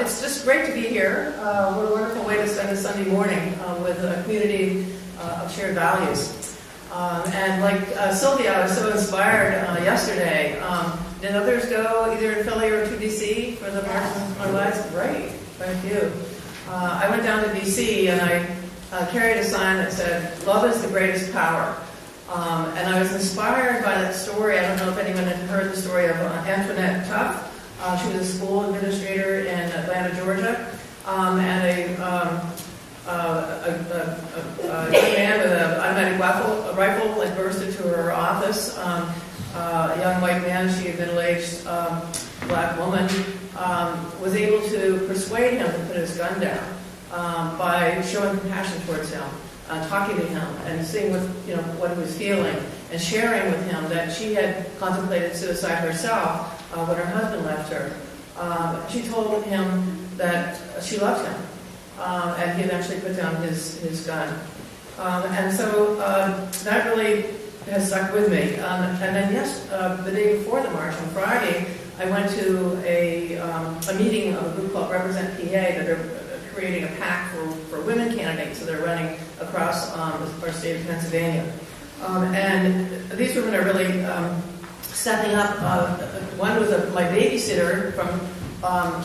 It's just great to be here. What a wonderful way to spend a Sunday morning with a community of shared values. And like Sylvia, I was so inspired yesterday. Did others go either in Philly or to DC for the March on Lives? Great, thank you. I went down to DC and I carried a sign that said, "Love is the greatest power." And I was inspired by that story. I don't know if anyone had heard the story of Antoinette Tuff. She was a school administrator in Atlanta, Georgia, and a young man with an automatic rifle like burst into her office. A young white man, she a middle-aged black woman, was able to persuade him to put his gun down by showing compassion towards him, talking to him, and seeing what he was feeling, and sharing with him that she had contemplated suicide herself when her husband left her. She told him that she loved him, and he eventually put down his gun. And so that really has stuck with me. And then the day before the march, on Friday, I went to a meeting of a group called Represent PA that are creating a PAC for women candidates. So they're running across our state of Pennsylvania. And these women are really stepping up. One was my babysitter from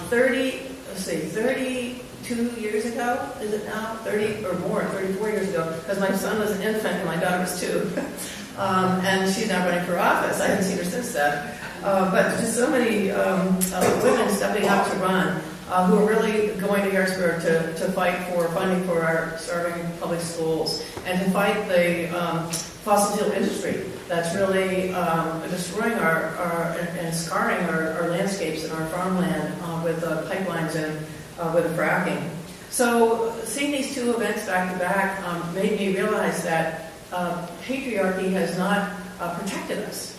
32 years ago, is it now? 30 or more, 34 years ago, because my son was an infant and my daughter was 2. And she's now running for office. I haven't seen her since then. But just so many women stepping up to run, who are really going to Harrisburg to fight for funding for our starving public schools and to fight the fossil fuel industry that's really destroying and scarring our landscapes and our farmland with pipelines and with the fracking. So seeing these two events back to back made me realize that patriarchy has not protected us.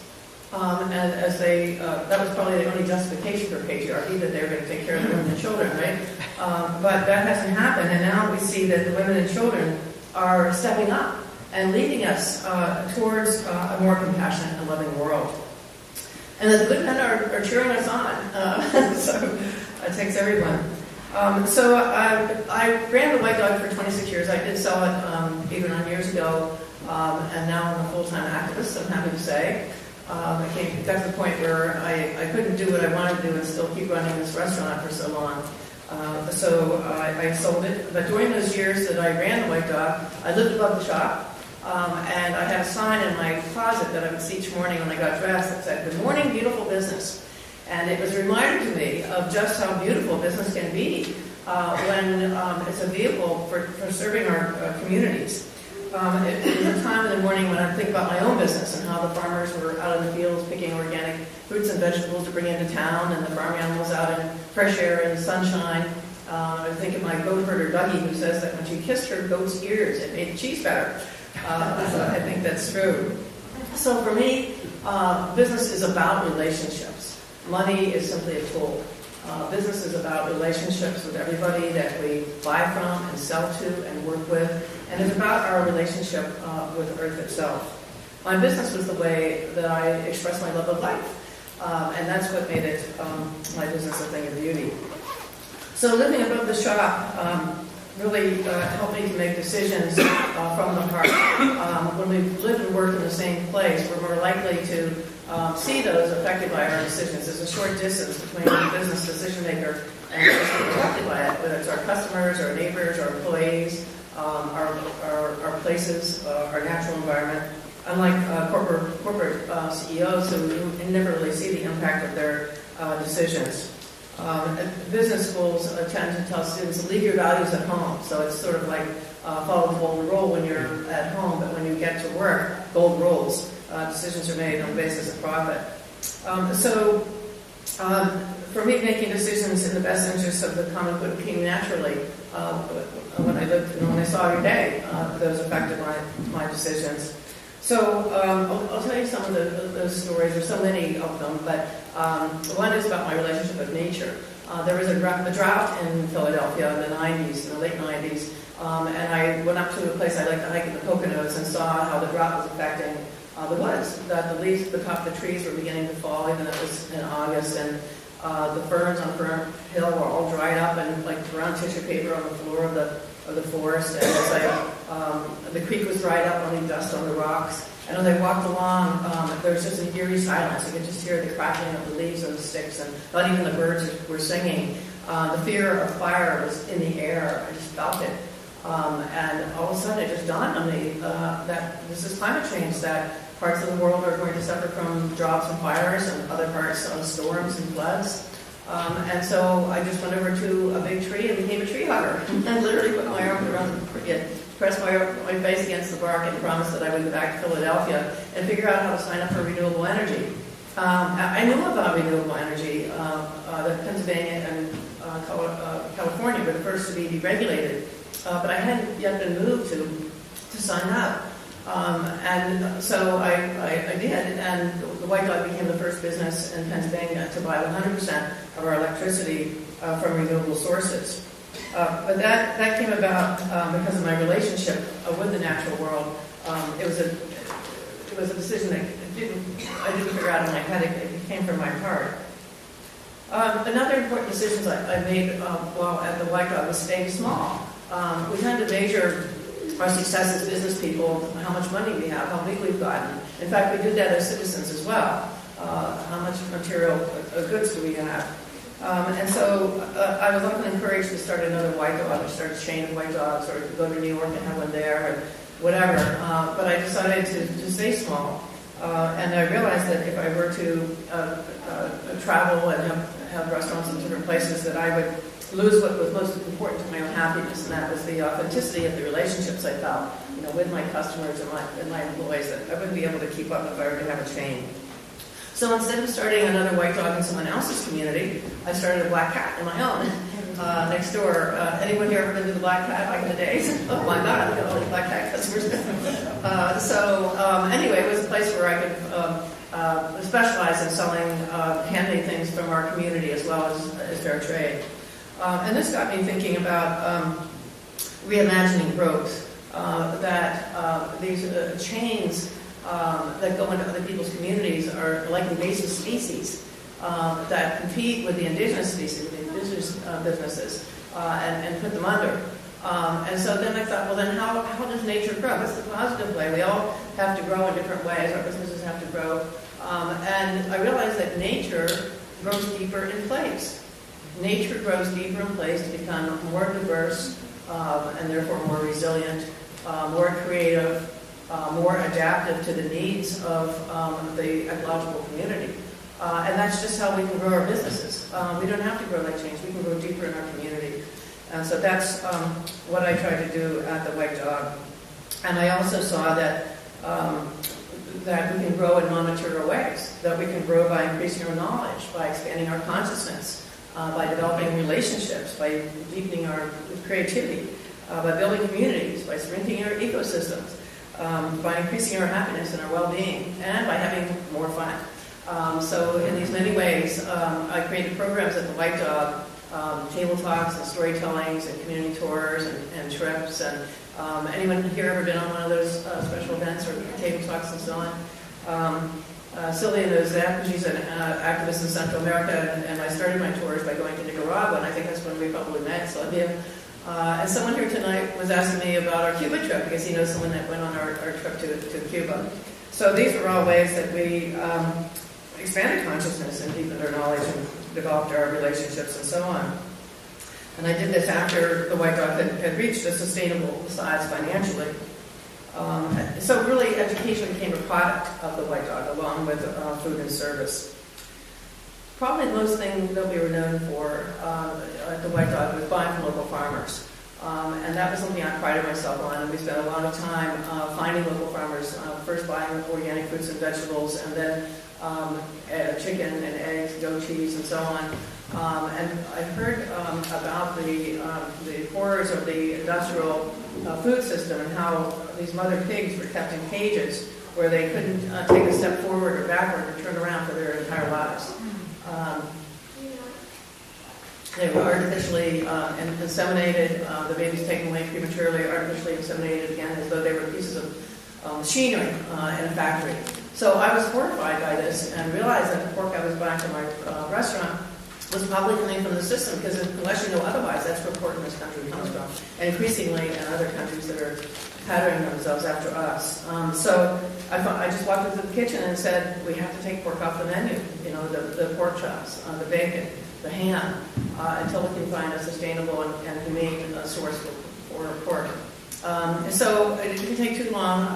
That was probably the only justification for patriarchy, that they were going to take care of the women and children, right? But that hasn't happened, and now we see that the women and children are stepping up and leading us towards a more compassionate and loving world. And the good men are cheering us on, so it takes everyone. So I ran the White Dog for 26 years. I did sell it 8 or 9 years ago, and now I'm a full-time activist, I'm happy to say. I got to the point where I couldn't do what I wanted to do and still keep running this restaurant for so long. So I sold it. But during those years that I ran the White Dog, I lived above the shop. And I had a sign in my closet that I would see each morning when I got dressed that said, "Good morning, beautiful business." And it was a reminder to me of just how beautiful business can be when it's a vehicle for serving our communities. It was a time in the morning when I think about my own business and how the farmers were out in the fields picking organic fruits and vegetables to bring into town, and the farm animals out in fresh air and sunshine. I think of my goat herder, Dougie, who says that when she kissed her goat's ears, it made the cheese better. So I think that's true. So for me, business is about relationships. Money is simply a tool. Business is about relationships with everybody that we buy from and sell to and work with, and it's about our relationship with Earth itself. My business was the way that I expressed my love of life, and that's what made it my business a thing of beauty. So living above the shop really helped me to make decisions from the heart. When we live and work in the same place, we're more likely to see those affected by our decisions. There's a short distance between the business decision maker and the person affected by it, whether it's our customers, our neighbors, our employees, our places, our natural environment. Unlike corporate CEOs who never really see the impact of their decisions. Business schools tend to tell students to leave your values at home. So it's sort of like follow the golden rule when you're at home, but when you get to work, gold rules. Decisions are made on the basis of profit. For me, making decisions in the best interest of the common good came naturally when I lived and when I saw every day those affected my decisions. So I'll tell you some of those stories. There's so many of them, but one is about my relationship with nature. There was a drought in Philadelphia in the 90s, in the late 90s, and I went up to a place I like to hike in the Poconos and saw how the drought was affecting the woods. That the leaves, the top of the trees were beginning to fall, even though it was in August, and The ferns on Fern Hill were all dried up and like brown tissue paper on the floor of the forest. And it was like, the creek was dried up, only dust on the rocks. And as I walked along, there was just an eerie silence. You could just hear the crackling of the leaves on the sticks, and not even the birds were singing. The fear of fire was in the air. I just felt it. And all of a sudden it just dawned on me that this is climate change, that parts of the world are going to suffer from droughts and fires, and other parts storms and floods. And so I just went over to a big tree and became a tree hugger. And literally put my arms around the tree, pressed my face against the bark, and promised that I would go back to Philadelphia and figure out how to sign up for renewable energy. I knew about renewable energy. That Pennsylvania and California were the first to be deregulated, but I hadn't yet been moved to sign up. And so I did, and the White Dog became the first business in Pennsylvania to buy 100% of our electricity from renewable sources. But that came about because of my relationship with the natural world. It was a decision that I didn't figure out in my head. It came from my heart. Another important decision I made while at the White Dog was staying small. We tend to measure our success as business people, how much money we have, how big we've gotten. In fact, we do that as citizens as well. How much material goods do we have? And so I was often encouraged to start another White Dog, or start a chain of White Dogs, or to go to New York and have one there, or whatever. But I decided to stay small. And I realized that if I were to travel and have restaurants in different places, that I would lose what was most important to my own happiness, and that was the authenticity of the relationships I felt, with my customers and my employees, that I wouldn't be able to keep up if I were to have a chain. So instead of starting another White Dog in someone else's community, I started a Black Cat in my own next door. Anyone here ever been to the Black Cat back in the days? Oh my God, I've got all these Black Cat customers. Anyway, it was a place where I could specialize in selling handmade things from our community as well as fair trade. And this got me thinking about reimagining growth, that these chains that go into other people's communities are like invasive species that compete with the indigenous species, with the indigenous businesses, and put them under. And so then I thought, well, then how does nature grow? What's the positive way? We all have to grow in different ways. Our businesses have to grow. And I realized that nature grows deeper in place. Nature grows deeper in place to become more diverse and therefore more resilient, more creative, more adaptive to the needs of the ecological community. And that's just how we can grow our businesses. We don't have to grow like change. We can grow deeper in our community. And so that's what I tried to do at the White Dog. And I also saw that that we can grow in non-material ways, that we can grow by increasing our knowledge, by expanding our consciousness, by developing relationships, by deepening our creativity, by building communities, by strengthening our ecosystems, by increasing our happiness and our well-being, and by having more fun. So in these many ways, I created programs at the White Dog, table talks and storytellings and community tours and trips. And anyone here ever been on one of those special events or table talks and so on? Sylvia knows that. She's an activist in Central America, and I started my tours by going to Nicaragua, and I think that's when we probably met, Sylvia. And someone here tonight was asking me about our Cuba trip, because he knows someone that went on our trip to Cuba. So these were all ways that we expanded consciousness and deepened our knowledge and developed our relationships and so on. And I did this after the White Dog had reached a sustainable size financially. So really, education became a product of the White Dog, along with food and service. Probably the most thing that we were known for at the White Dog was buying from local farmers. And that was something I prided myself on, and we spent a lot of time finding local farmers, first buying organic fruits and vegetables, and then chicken and eggs, goat cheese, and so on. And I heard about the horrors of the industrial food system and how these mother pigs were kept in cages where they couldn't take a step forward or backward or turn around for their entire lives. They were artificially inseminated, the babies taken away prematurely, artificially inseminated again as though they were pieces of machinery in a factory. So I was horrified by this and realized that the pork I was buying from my restaurant was probably coming from the system, because unless you know otherwise, that's where pork in this country comes from, and increasingly in other countries that are patterning themselves after us. So I just walked into the kitchen and said, we have to take pork off the menu, you know, the pork chops, the bacon, the ham, until we can find a sustainable and humane source for pork. So it didn't take too long.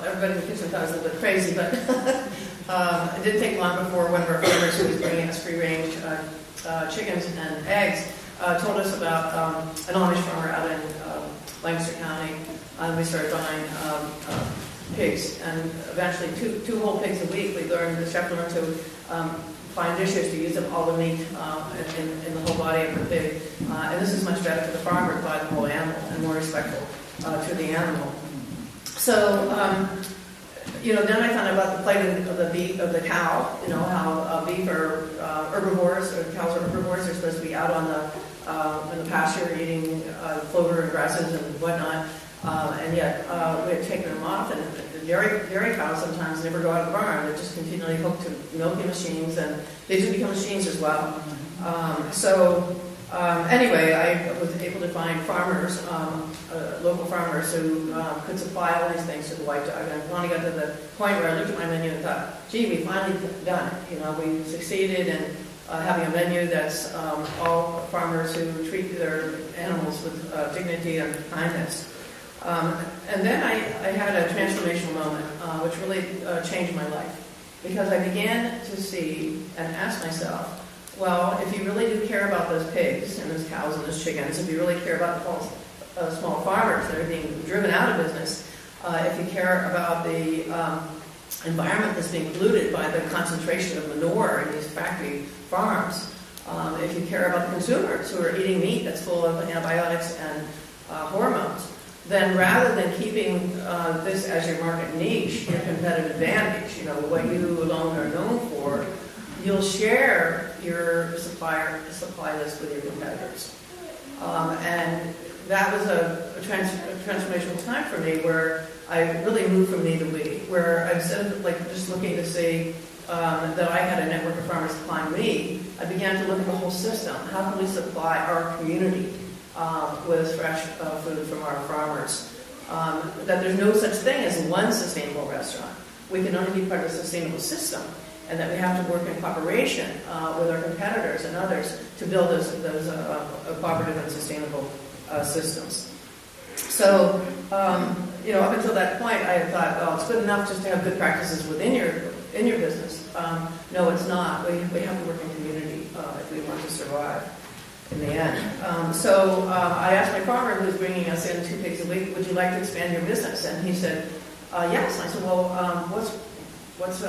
Everybody in the kitchen thought I was a little bit crazy, but it didn't take long before one of our farmers who was bringing us free-range chickens and eggs told us about an Amish farmer out in Lancaster County. We started buying pigs, and eventually two whole pigs a week. The chef learned to find dishes to use up all the meat in the whole body of the pig. And this is much better for the farmer to buy the whole animal and more respectful to the animal. So, then I found out about the plating of the beef, of the cow, how beef are herbivores, or cows are herbivores. They're supposed to be out in the pasture eating clover and grasses and whatnot. And yet we had taken them off, and the dairy cows sometimes never go out of the barn. They're just continually hooked to milking machines, and they do become machines as well. Anyway, I was able to find farmers, local farmers who could supply all these things to the white dog. And I finally got to the point where I looked at my menu and thought, gee, we finally done it. We succeeded in having a menu that's all farmers who treat their animals with dignity and kindness. And then I had a transformational moment, which really changed my life, because I began to see and ask myself, well, if you really do care about those pigs and those cows and those chickens, if you really care about the small farmers that are being driven out of business, if you care about the environment that's being polluted by the concentration of manure in these factory farms, if you care about the consumers who are eating meat that's full of antibiotics and hormones, then rather than keeping this as your market niche, your competitive advantage, what you alone are known for, you'll share your supply list with your competitors. And that was a transformational time for me, where I really moved from me to we, where instead of just looking to see that I had a network of farmers supplying me, I began to look at the whole system. How can we supply our community with fresh food from our farmers? That there's no such thing as one sustainable restaurant. We can only be part of a sustainable system, and that we have to work in cooperation with our competitors and others to build those cooperative and sustainable systems. So, up until that point, I had thought, well, it's good enough just to have good practices within your business. No, it's not. We have to work in community if we want to survive in the end. So I asked my farmer, who was bringing us in 2 pigs a week, would you like to expand your business? And he said, yes. And I said, well, what's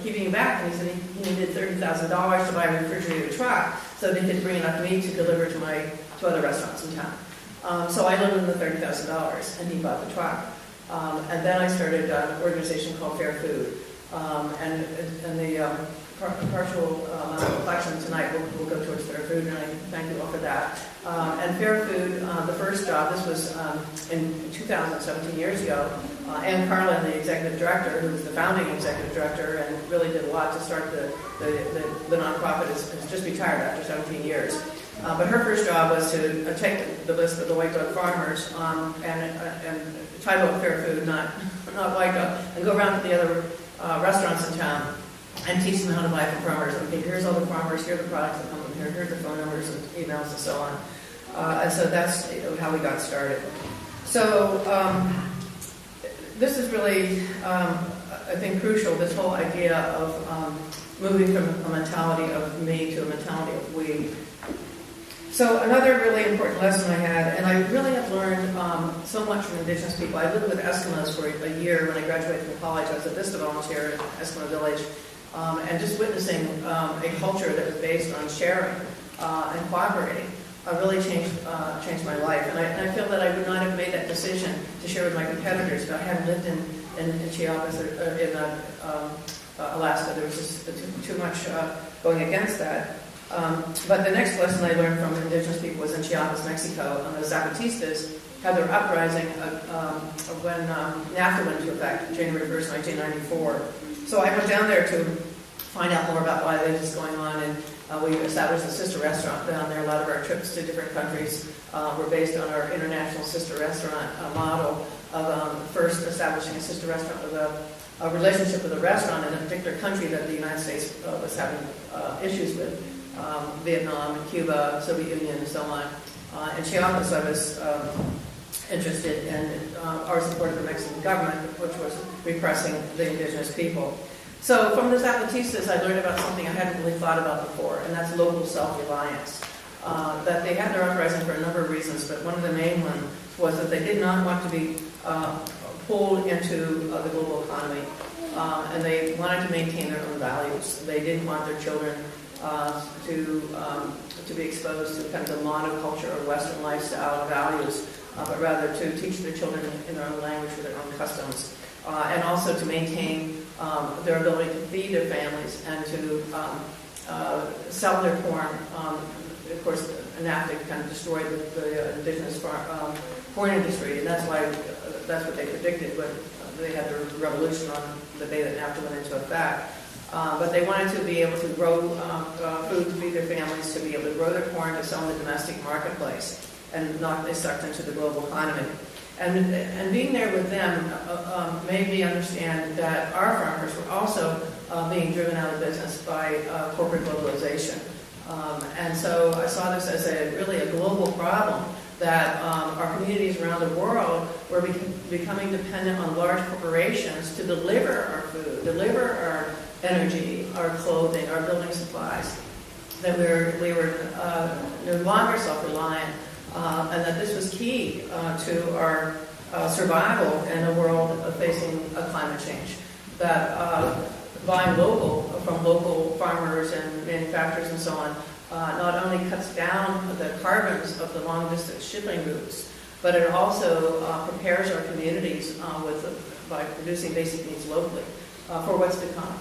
keeping you back? And he said he needed $30,000 to buy a refrigerated truck so that he could bring enough meat to deliver to other restaurants in town. So I loaned him the $30,000, and he bought the truck. And then I started an organization called Fair Food. And the partial amount of collection tonight will go towards Fair Food, and I thank you all for that. And Fair Food, the first job, this was in 2017, years ago. Ann Carlin, the executive director, who was the founding executive director and really did a lot to start the nonprofit, has just retired after 17 years. But her first job was to take the list of the white dog farmers and title it Fair Food, not white dog, and go around to the other restaurants in town and teach them how to buy from farmers. Okay, here's all the farmers, here are the products that come from here, here's the phone numbers and emails and so on. And so that's how we got started. So this is really, I think, crucial, this whole idea of moving from a mentality of me to a mentality of we. So another really important lesson I had, and I really have learned so much from Indigenous people. I lived with Eskimos for a year when I graduated from college. I was a VISTA volunteer in Eskimo Village, and just witnessing a culture that was based on sharing and cooperating really changed my life. And I feel that I would not have made that decision to share with my competitors if I hadn't lived in Chiapas or in Alaska. There was just too much going against that. But the next lesson I learned from Indigenous people was in Chiapas, Mexico, and the Zapatistas had their uprising when NAFTA went into effect, January 1st, 1994. So I went down there to find out more about why this is going on. And we established a sister restaurant down there. A lot of our trips to different countries were based on our international sister restaurant model of first establishing a sister restaurant with a relationship with a restaurant in a particular country that the United States was having issues with, Vietnam, Cuba, Soviet Union, and so on. And Chiapas, I was interested in our support of the Mexican government, which was repressing the indigenous people. So from the Zapatistas, I learned about something I hadn't really thought about before, and that's local self-reliance. That they had their uprising for a number of reasons, but one of the main ones was that they did not want to be pulled into the global economy, and they wanted to maintain their own values. They didn't want their children to be exposed to kind of the monoculture or Western lifestyle values, but rather to teach their children in their own language with their own customs, and also to maintain their ability to feed their families and to sell their corn. Of course, NAFTA kind of destroyed the indigenous corn industry, and that's what they predicted when they had their revolution on the day that NAFTA went into effect. But they wanted to be able to grow food to feed their families, to be able to grow their corn to sell in the domestic marketplace, and not be sucked into the global economy. And being there with them made me understand that our farmers were also being driven out of business by corporate globalization. And so I saw this as really a global problem, that our communities around the world were becoming dependent on large corporations to deliver our food, deliver our energy, our clothing, our building supplies, that we were no longer self-reliant, and that this was key to our survival in a world facing a climate change. That buying local from local farmers and manufacturers and so on not only cuts down the carbons of the long-distance shipping routes, but it also prepares our communities by producing basic needs locally for what's to come.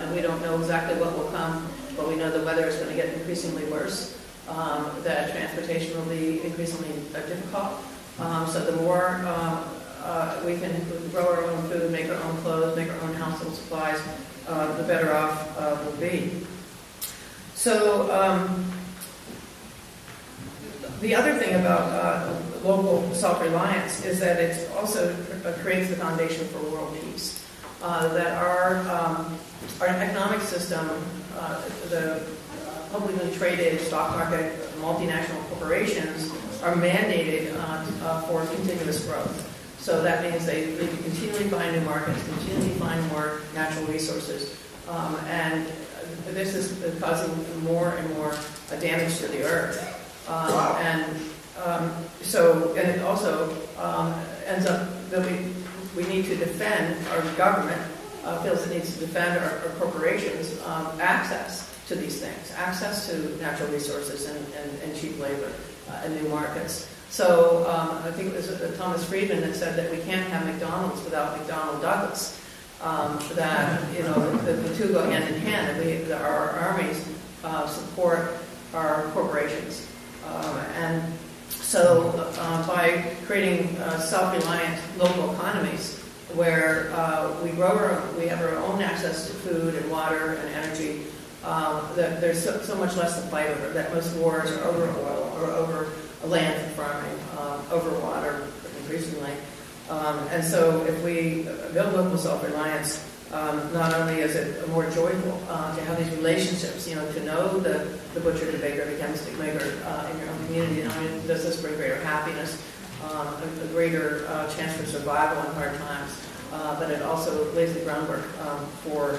And we don't know exactly what will come, but we know the weather is going to get increasingly worse, that transportation will be increasingly difficult. So the more we can grow our own food, make our own clothes, make our own household supplies, the better off we'll be. So the other thing about local self-reliance is that it also creates the foundation for world peace. That our economic system, the publicly traded stock market, multinational corporations are mandated for continuous growth. So that means they continually find new markets, continually find more natural resources, and this is causing more and more damage to the earth. So it also ends up that we need to defend, our government feels it needs to defend our corporations' access to these things, access to natural resources and cheap labor and new markets. So I think it was Thomas Friedman that said that we can't have McDonald's without McDonnell Douglas. That the two go hand in hand. That our armies support our corporations, and so by creating self-reliant local economies where we have our own access to food and water and energy, that there's so much less to fight over. That most wars are over oil or over land for farming, over water increasingly. And so if we build local self-reliance, not only is it more joyful to have these relationships, to know the butcher, the baker, the chemist maker in your own community, not only does this bring greater happiness, a greater chance for survival in hard times, but it also lays the groundwork for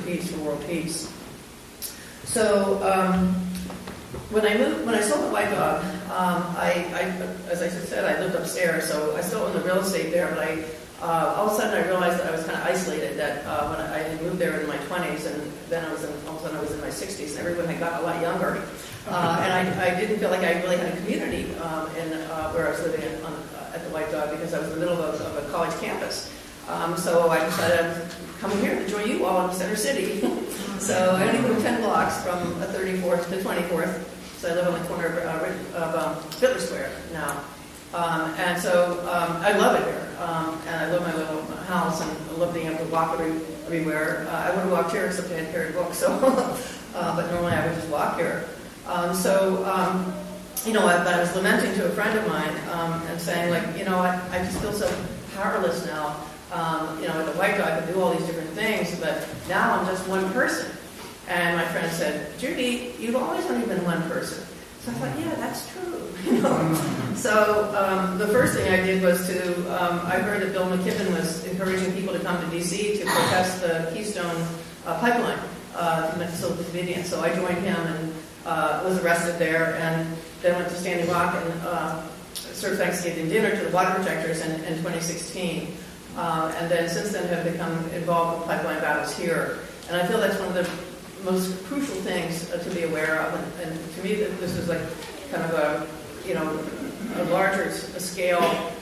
peace, for world peace. So when I sold the White Dog, as I said, I lived upstairs, so I still owned the real estate there, but all of a sudden I realized that I was kind of isolated, that when I had moved there in my 20s, and then all of a sudden I was in my 60s, and everyone had gotten a lot younger. And I didn't feel like I really had a community where I was living at the White Dog, because I was in the middle of a college campus. So I decided I was coming here to join you all in Center City. So I only moved 10 blocks from 34th to 24th. So I live on the corner of Fiddler Square now. And so I love it here. And I love my little house, and I love being able to walk every everywhere. I would have walked here except I had carried books, so, but normally I would just walk here. I was lamenting to a friend of mine and saying, like, I just feel so powerless now. With the white dog, I could do all these different things, but now I'm just one person. And my friend said, Judy, you've always only been one person. So I thought, yeah, that's true. So the first thing I did was I heard that Bill McKibben was encouraging people to come to D.C. to protest the Keystone pipeline to facilitate convenience. So I joined him and was arrested there, and then went to Standing Rock and served Thanksgiving dinner to the water protectors in 2016. And then since then have become involved with pipeline battles here. And I feel that's one of the most crucial things to be aware of. And to me, this is like kind of a larger scale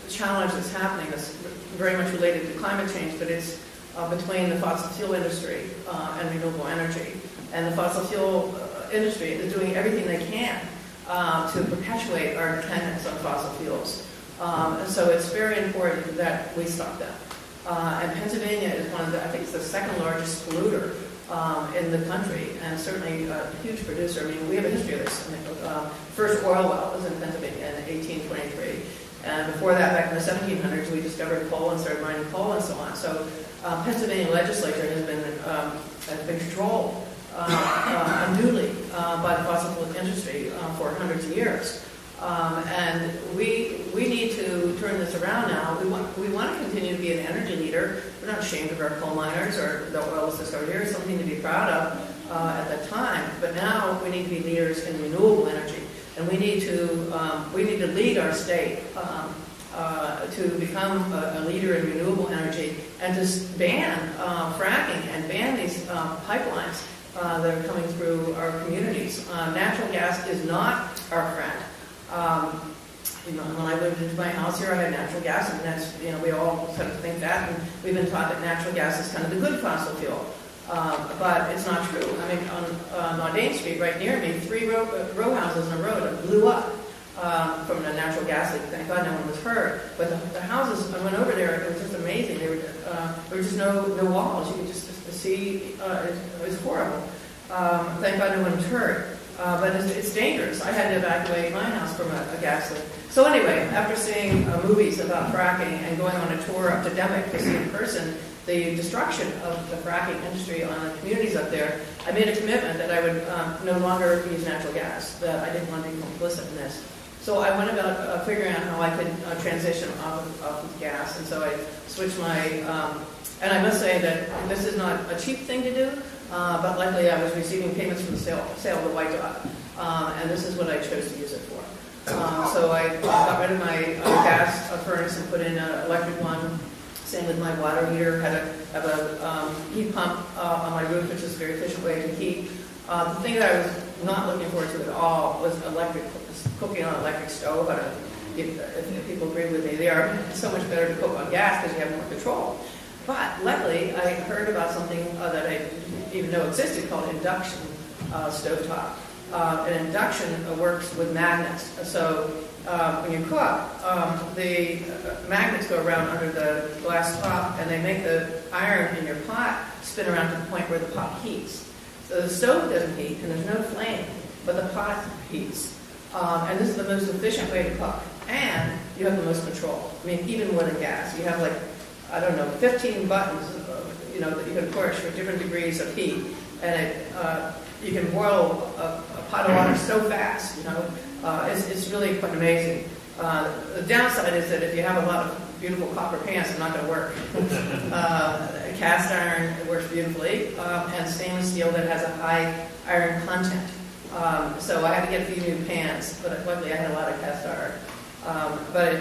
challenge that's happening that's very much related to climate change, but it's between the fossil fuel industry and renewable energy. And the fossil fuel industry is doing everything they can to perpetuate our dependence on fossil fuels. And so it's very important that we stop that. And Pennsylvania is I think it's the second largest polluter in the country, and certainly a huge producer. I mean, we have a history of this. First oil well was in Pennsylvania in 1823. And before that, back in the 1700s, we discovered coal and started mining coal and so on. So Pennsylvania legislature has been controlled unduly by the fossil fuel industry for hundreds of years. And we need to turn this around now. We want to continue to be an energy leader. We're not ashamed of our coal miners or the oil was discovered here. It's something to be proud of at that time. But now we need to be leaders in renewable energy, and we need to lead our state to become a leader in renewable energy and to ban fracking and ban these pipelines that are coming through our communities. Natural gas is not our friend. When I moved into my house here, I had natural gas, and that's, we all sort of think that, and we've been taught that natural gas is kind of the good fossil fuel. But it's not true. I mean, on Maudane Street, right near me, 3 row houses in a row that blew up from the natural gas leak. Thank God no one was hurt. But the houses, I went over there, it was just amazing. There were just no walls. You could just see, it was horrible. Thank God no one was hurt. But it's dangerous. I had to evacuate my house from a gas leak. So anyway, after seeing movies about fracking and going on a tour up to Demick to see in person the destruction of the fracking industry on the communities up there, I made a commitment that I would no longer use natural gas, that I didn't want to be complicit in this. So I went about figuring out how I could transition off of gas, and so I switched my, and I must say that this is not a cheap thing to do, but luckily I was receiving payments from the sale of the white dog, and this is what I chose to use it for. So I got rid of my gas furnace and put in an electric one. Same with my water heater. Have a heat pump on my roof, which is a very efficient way to heat. The thing that I was not looking forward to at all was cooking on an electric stove. I don't know if people agree with me. They are so much better to cook on gas because you have more control. But luckily, I heard about something that I didn't even know existed called induction stovetop. And induction works with magnets. So when you cook, the magnets go around under the glass top, and they make the iron in your pot spin around to the point where the pot heats. So the stove doesn't heat, and there's no flame, but the pot heats. And this is the most efficient way to cook. And you have the most control. I mean, even with a gas, you have 15 buttons, that you can push for different degrees of heat, and you can boil a pot of water so fast. It's really quite amazing. The downside is that if you have a lot of beautiful copper pans, it's not going to work. Cast iron, it works beautifully, and stainless steel that has a high iron content. So I had to get a few new pans, but luckily I had a lot of cast iron. But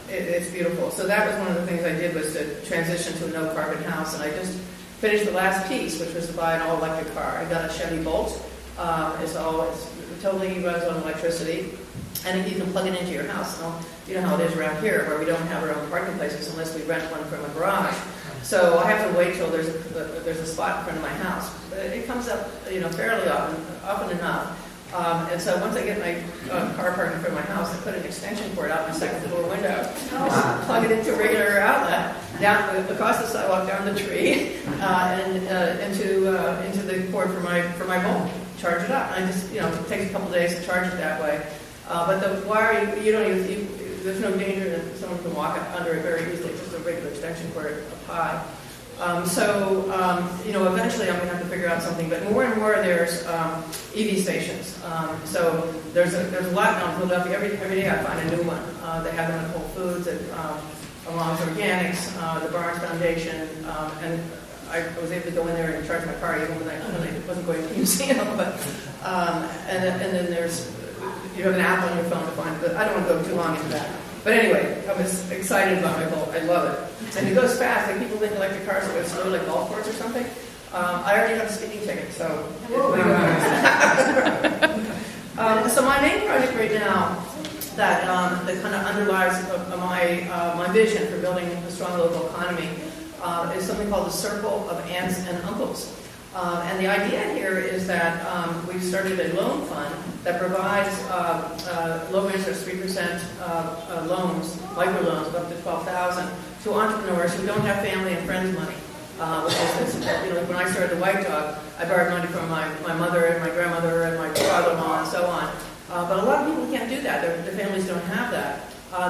it's beautiful. So that was one of the things I did, was to transition to a no-carbon house, and I just finished the last piece, which was to buy an all-electric car. I got a Chevy Bolt. It totally runs on electricity, and you can plug it into your house. You know how it is around here, where we don't have our own parking places unless we rent one from a garage. So I have to wait till there's a spot in front of my house. But it comes up, fairly often enough. And so once I get my car parked in front of my house, I put an extension cord out my second floor window, plug it into a regular outlet, down across the sidewalk, down the tree, and into the cord for my bulb. Charge it up. And I just, it takes a couple days to charge it that way. But the wire, you don't even, there's no danger that someone can walk under it very easily. It's just a regular extension cord up high. Eventually I'm going to have to figure out something. But more and more there's EV stations. So there's a lot now in Philadelphia. Every day I find a new one. They have them at Whole Foods, along with Organics, the Barnes Foundation, and I was able to go in there and charge my car even when I wasn't going to the museum. But and then there's you have an app on your phone to find it. But I don't want to go too long into that. But anyway, I was excited about my Bolt. I love it. And it goes fast. Like people think electric cars go slow like golf courses or something. I already have a speeding ticket, so. So my main project right now that kind of underlies my vision for building a strong local economy is something called the Circle of Aunts and Uncles. And the idea here is that we've started a loan fund that provides low interest 3% loans, micro loans of up to $12,000 to entrepreneurs who don't have family and friends money. Which is, when I started the White Dog, I borrowed money from my mother and my grandmother and my father-in-law and so on. But a lot of people can't do that. Their families don't have that.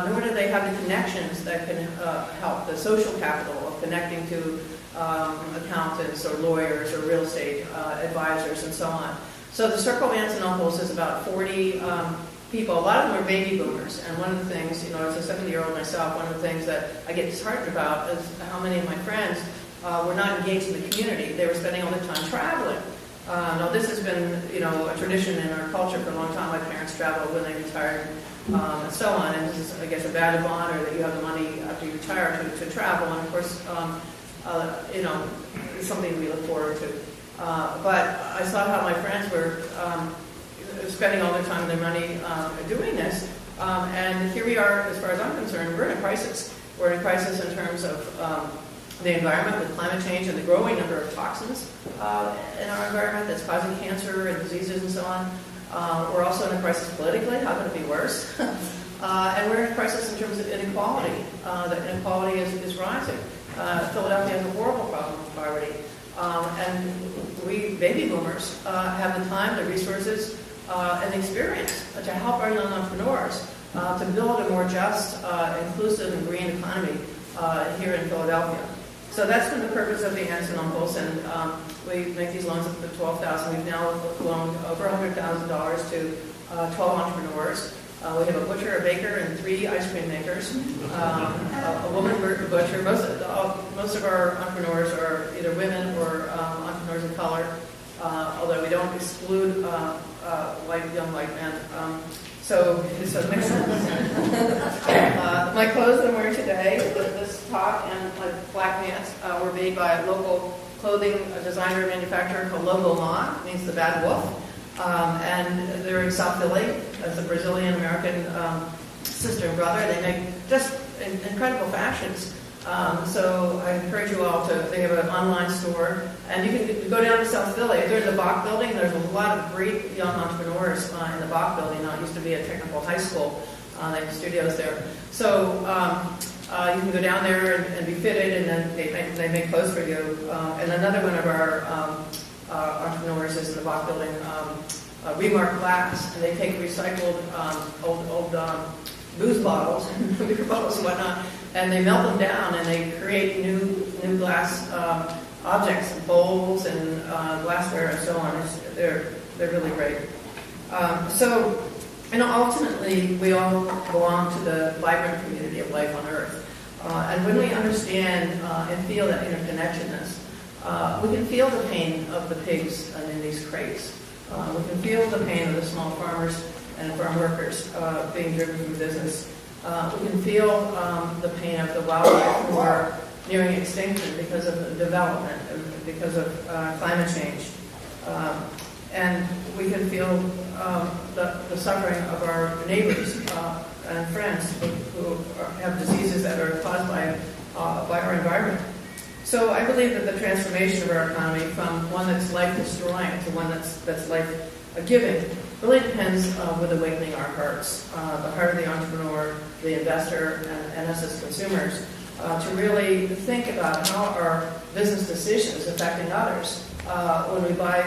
Nor do they have the connections that can help, the social capital of connecting to accountants or lawyers or real estate advisors and so on. So the Circle of Aunts and Uncles is about 40 people. A lot of them are baby boomers. And one of the things, as a 70-year-old myself, one of the things that I get disheartened about is how many of my friends were not engaged in the community. They were spending all their time traveling. Now this has been, a tradition in our culture for a long time. My parents traveled when they retired. And so on, and this is, I guess, a badge of honor that you have the money after you retire to travel, and of course, it's something we look forward to. But I saw how my friends were spending all their time and their money doing this, and here we are, as far as I'm concerned, we're in a crisis. We're in a crisis in terms of the environment with climate change and the growing number of toxins in our environment that's causing cancer and diseases and so on. We're also in a crisis politically. How could it be worse? And we're in a crisis in terms of inequality. The inequality is rising. Philadelphia has a horrible problem with poverty. And we, baby boomers, have the time, the resources, and the experience to help our young entrepreneurs to build a more just, inclusive, and green economy here in Philadelphia. So that's been the purpose of the Aunts and Uncles, and we make these loans up to $12,000. We've now loaned over $100,000 to 12 entrepreneurs. We have a butcher, a baker, and 3 ice cream makers. A woman butcher. Most of our entrepreneurs are either women or entrepreneurs of color, although we don't exclude young white men. So it's a mix. My clothes that I'm wearing today, this top and my black pants, were made by a local clothing designer and manufacturer called Lobo Ma, means the bad wolf. And they're in South Philly. As a Brazilian-American sister and brother. They make just incredible fashions. So I encourage you all they have an online store. And you can go down to South Philly. If there's the Bach building, there's a lot of great young entrepreneurs in the Bach building. Now, it used to be a technical high school. They have studios there. So you can go down there and be fitted, and then they make clothes for you. And another one of our entrepreneurs is in the Bach building, Remark Glass, and they take recycled old booze bottles, beer bottles and whatnot, and they melt them down and they create new glass objects, bowls and glassware and so on. They're really great. So, ultimately, we all belong to the vibrant community of life on Earth. And when we understand and feel that interconnectedness, we can feel the pain of the pigs in these crates. We can feel the pain of the small farmers and farm workers being driven from business. We can feel the pain of the wildlife who are nearing extinction because of development and because of climate change. And we can feel the suffering of our neighbors and friends who have diseases that are caused by our environment. So I believe that the transformation of our economy from one that's life-destroying to one that's life-giving really depends with awakening our hearts, the heart of the entrepreneur, the investor, and us as consumers. to really think about how our business decisions affecting others. When we buy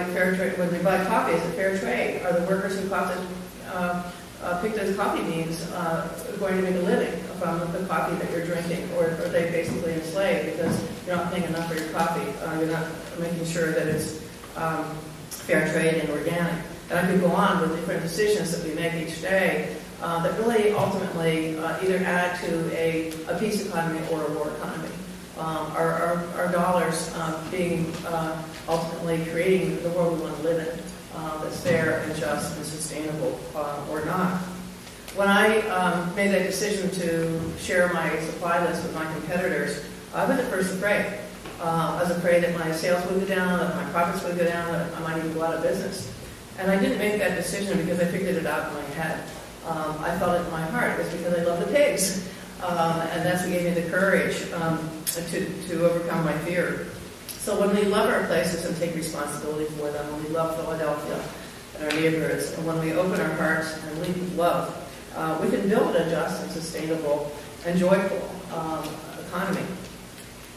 coffee, is it fair trade? Are the workers who pick those coffee beans going to make a living from the coffee that you're drinking, or are they basically enslaved because you're not paying enough for your coffee? You're not making sure that it's fair trade and organic. And I could go on with different decisions that we make each day that really ultimately either add to a peace economy or a war economy. Our dollars being ultimately creating the world we want to live in, that's fair and just and sustainable or not. When I made that decision to share my supply list with my competitors, I was at first afraid. I was afraid that my sales would go down, that my profits would go down, that I might even go out of business. And I didn't make that decision because I figured it out in my head. I felt it in my heart. It was because I love the pigs. And that's what gave me the courage to overcome my fear. So when we love our places and take responsibility for them, when we love Philadelphia and our neighborhoods, and when we open our hearts and lead with love, we can build a just and sustainable and joyful economy.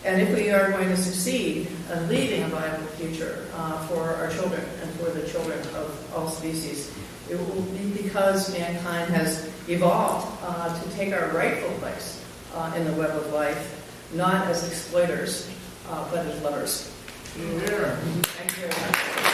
And if we are going to succeed in leading a viable future for our children and for the children of all species, it will be because mankind has evolved to take our rightful place in the web of life, not as exploiters, but as lovers. Yeah. Thank you very much.